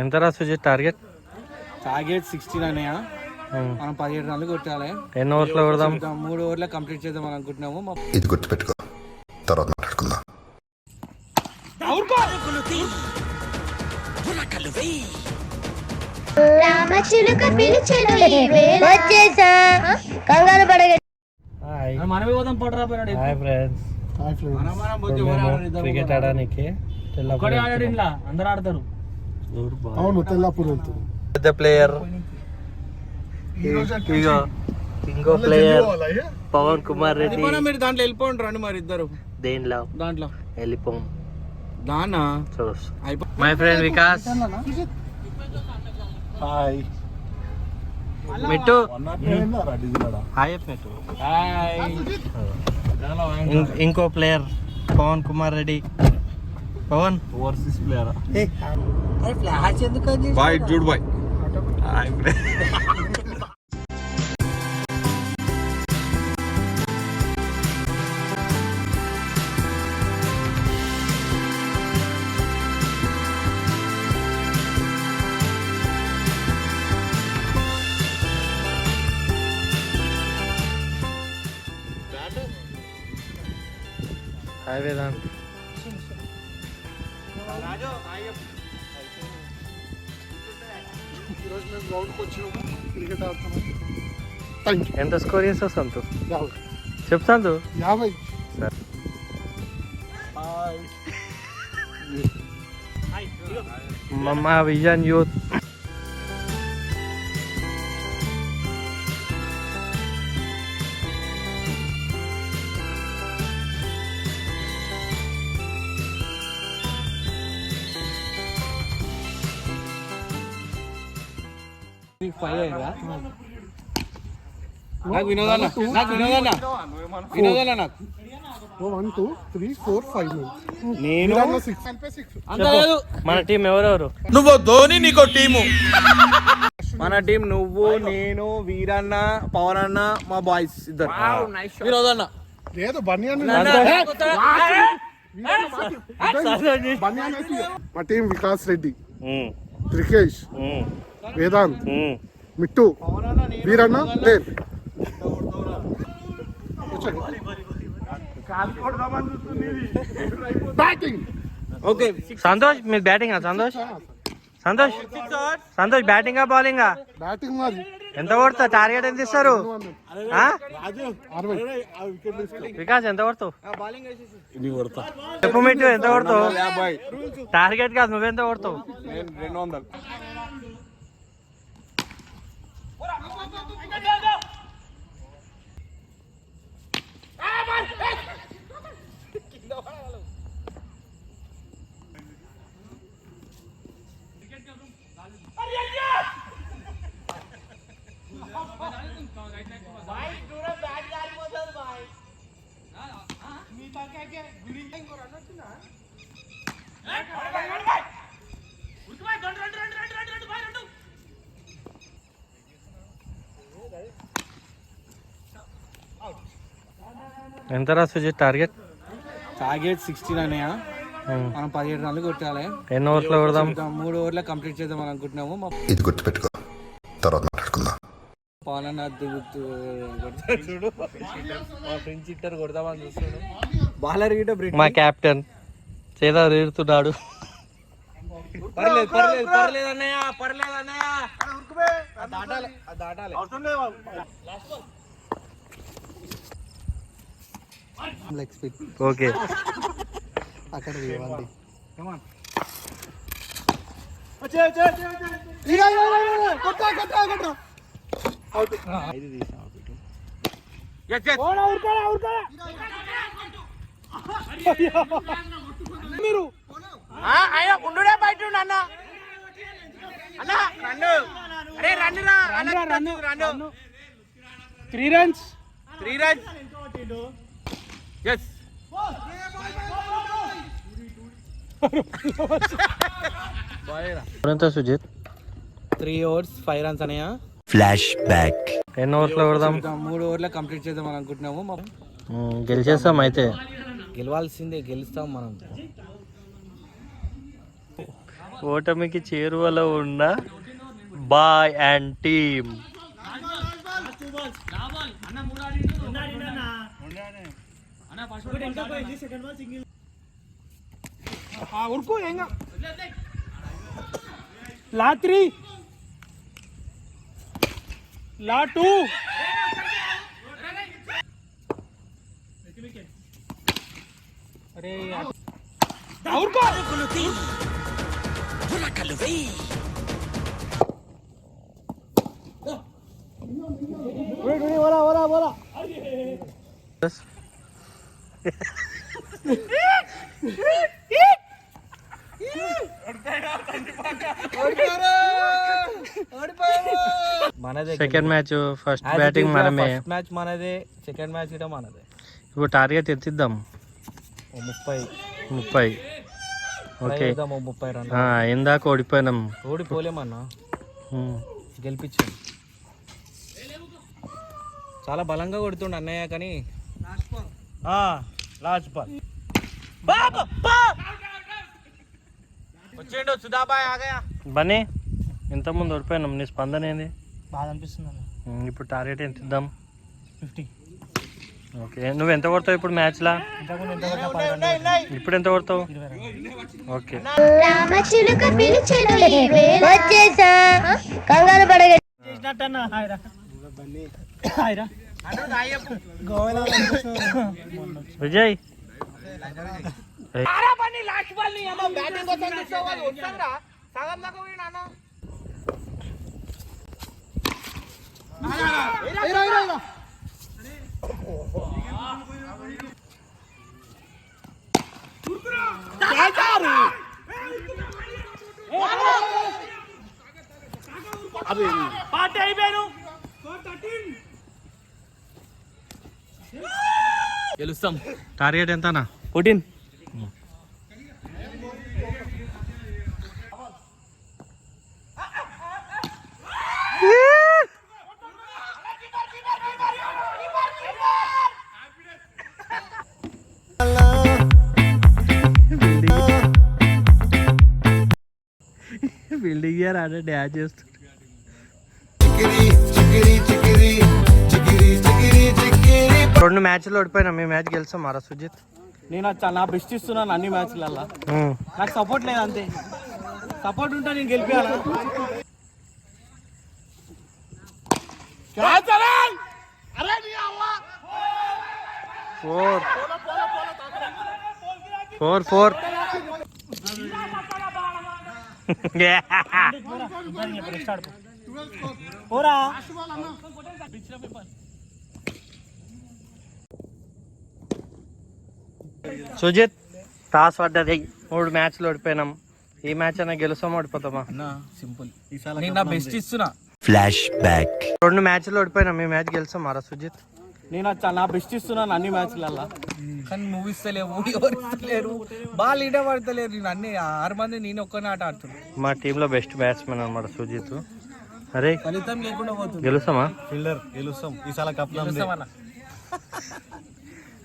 ఎంత రా Sujith target? Target 16 అన్నయ్య. మనం 17 రన్లు కొట్టాలి. ఎన్ని ఓవర్స్లో కొడదాం? 3 ఓవర్లో కంప్లీట్ చేద్దాం అనుకుంటున్నాము. ఇది గుర్తుపెట్టుకో, తర్వాత మాట్లాడుకుందాం. కంగారు పడగ. మనమే పోదాం పడరా. హాయ్ ఫ్రెండ్స్, క్రికెట్ ఆడడానికి అందరు ఆడతారు. అవును, తెల్లాపూర్ వెళ్తుంది. పెద్ద ప్లేయర్ ఇగో, ఇంకో ప్లేయర్ పవన్ కుమార్ రెడ్డి. మీరు దాంట్లో వెళ్ళిపోండి రండి మరి ఇద్దరు. దాంట్లో వెళ్ళిపోం. దానా my friend Vikas. Hi Mittu hi Mittu. ఇంకో player Pavan Kumar Reddy. Pavan overseas player. ఫ్లాష్ ఎందుకు బాయ్ జూడ్ బాయ్. హాయ్ వేదాంత్. క్రికెట్ ఆడుతున్నాం. ఎంత స్కోర్ చేస్తావు సంతు? చెప్పు సంతు. 50. మమ్మా విజన్ యూత్. నాకు వినోదాల 1 2 3 4 5. నేను మన టీం ఎవరెవరు? నువ్వు ధోని, నీకో టీము. మన టీం నువ్వు, నేను, వీరన్న, పవన్ అన్న, మా బాయ్స్ ఇద్దరు. వినోదన్న లేదు బన్యాన్. మా టీం వికాస్ రెడ్డి, త్రికేష్, వేదాంత్, మిట్టు, వీరన్న, లేదు. Batting okay. సంతోష్ మీరు బ్యాటింగ్? సంతోష్ బ్యాటింగా బౌలింగా? బ్యాటింగ్ మరి. ఎంత కొడతావు? టార్గెట్ ఎంత ఇస్తారు? వికాస్ ఎంత కొడతావు? చెప్పు మిట్టు ఎంత కొడతావు? టార్గెట్ కాదు, నువ్వెంత కొడతావు? 200. ఎంత రా సుజిత్ టార్గెట్? టార్గెట్ 16 అన్నయ్య. మనం 17 రన్లు కొట్టాలి. ఎన్ని ఓవర్స్లో కొడదాం? 3 ఓవర్లో కంప్లీట్ చేద్దాం అనుకుంటున్నాము. ఇది గుర్తుపెట్టుకో, తర్వాత మాట్లాడుకుందాం. పవన్ అన్న చూడు, మా ఫ్రెండ్స్ ఇట్టర్ కొడదామని చూస్తున్నాడు. బాలర్ గిట్ట బ్రేక్. మా కెప్టెన్ చేదా తీరుతున్నాడు. పర్లేదు అన్నయ్య. దాటాలి. ఓకే. అక్కడ మీరు ఉండుడే బయట అన్న. Run 3 runs. ఎస్. ఎంత సుజిత్? 3 overs 5 runs అన్నయ్య. Flash back. ఎన్ని ఓవర్స్లో కొడదాం? 3 ఓవర్లో కంప్లీట్ చేద్దాం అనుకుంటున్నాము. గెలిచేస్తాం అయితే. గెలవాల్సిందే, గెలుస్తాం మనం. ఓటమికి చేరువలో ఉన్న బాయ్ అండ్ టీమ్. లా 3 లా 2 अरे यार और को बोला మనదే సెకండ్ మ్యాచ్ ఫస్ట్ బ్యాటింగ్ మనమే. ఫస్ట్ మ్యాచ్ మనదే, సెకండ్ మ్యాచ్ కూడా మనదే. ఇప్పుడు టార్గెట్ ఎత్తిద్దాం 30. ఓకే 30 రన్లు. ఇందాక ఓడిపోయినాం. ఓడిపోలేమన్నా, గెలిపించాం. చాలా బలంగా కొడుతుండ అన్నయ్య, కానీ లాస్ట్ బాల్ వచ్చేయండి. సుధాబాయ్ ఆగయా బన్నీ, ఇంతకుముందు ఓడిపోయినాం. నీ స్పందన ఏంది? బాగా అనిపిస్తుంది. ఇప్పుడు టార్గెట్ ఎంత ఇద్దాం? 50. ఓకే, నువ్వు ఎంత కొడతావు ఇప్పుడు మ్యాచ్లా? ఇప్పుడు ఎంత కొడతావు? ఓకే, రామచిలుక పిలిచెను వచ్చేసా కంగారు పడగ విజయ్ గెలుస్తాం. టార్గెట్ ఎంతనా? 14. బిల్డింగ్ ఇయర్ ఆడ డ్యాన్స్ చేస్తుంది. రెండు మ్యాచ్లు ఓడిపోయినా, మీ మ్యాచ్ గెలిచాం మారా సుజిత్. నేను నా బెస్ట్ ఇస్తున్నాను అన్ని మ్యాచ్లల్లో. నాకు సపోర్ట్ లేదు, అంతే. సపోర్ట్ ఉంటే నేను గెలిపాను. 4. సుజిత్, టాస్ పడ్డది, 3 మ్యాచ్లు ఓడిపోయినాం. ఈ మ్యాచ్ అయినా గెలుస్తామా ఓడిపోతామా? సింపుల్. నేను నా బెస్ట్ ఇస్తున్నా. Flash back. 2 మ్యాచ్లు ఓడిపోయినాం, మీ మ్యాచ్ గెలుస్తాం మారా సుజిత్. నేను నా బెస్ట్ ఇస్తున్నాను అన్ని మ్యాచ్లల్లో, కానీ నువ్వు ఇస్తలేవు, ఎవరు ఇస్తలేరు, బాల్ ఈడ పడతలేరు. నేను అన్ని 6 మంది, నేను ఒక్కనే ఆట ఆడుతున్నాను. మా టీంలో బెస్ట్ బ్యాట్స్మెన్ అన్నమాట సుజిత్. అరే ఫలితం లేకుండా పోతుంది. గెలుస్తామా? ఫీల్డర్ గెలుస్తాం ఈసారి, కప్ గెలుస్తామన్నా.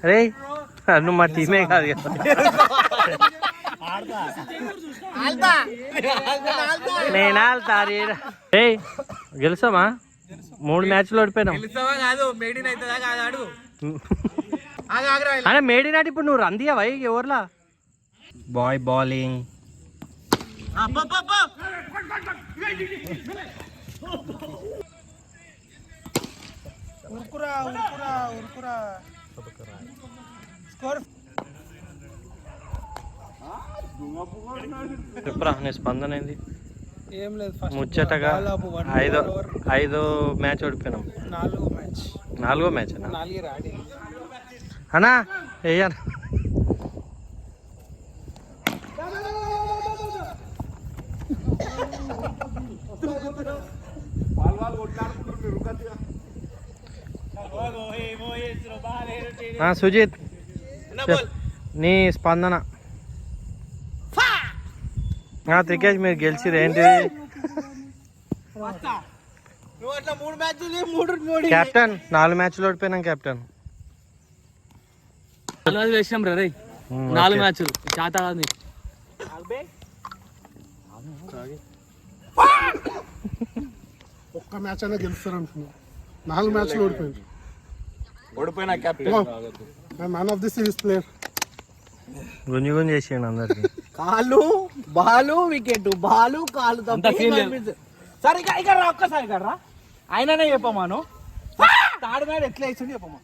అరే నువ్వు మా టీమే కాదు కదా. నేను ఆడతా. గెలుస్తామా? 3 మ్యాచ్లు ఓడిపోయినాం. అరే మేడి నాటి ఇప్పుడు నువ్వు రందియా వై ఎవర్లా? బాయ్ బౌలింగ్. చెప్పురా, నీ స్పందన ఏంది? ఏం లేదు, ముచ్చటగా 5 మ్యాచ్ ఓడిపోయినాం. 4వ మ్యాచ్ అన్నా వేయనా? సుజిత్, నీ స్పందన. త్రికేష్, మీరు గెలిచిరు ఏంటిది? కెప్టెన్ 4 మ్యాచ్లు ఓడిపోయినాం కెప్టెన్. 4 మ్యాచ్లు చేత కాదు. ఒక్క మ్యాచ్ అయినా గెలుస్తారు అనుకున్నా 4 మ్యాచ్లు ఓడిపోయింది. ఓడిపోయిన captain man of the series player. గుంజి గుంజి చేసేయండి అందరికి. కాలు బాలు వికెట్ బాలు కాలు సరే ఇక్కడ రా ఒక్కసారి ఇక్కడ రా ఆయననే చెప్పమాను తాడు మేడ ఎట్లా వేసింది చెప్పమా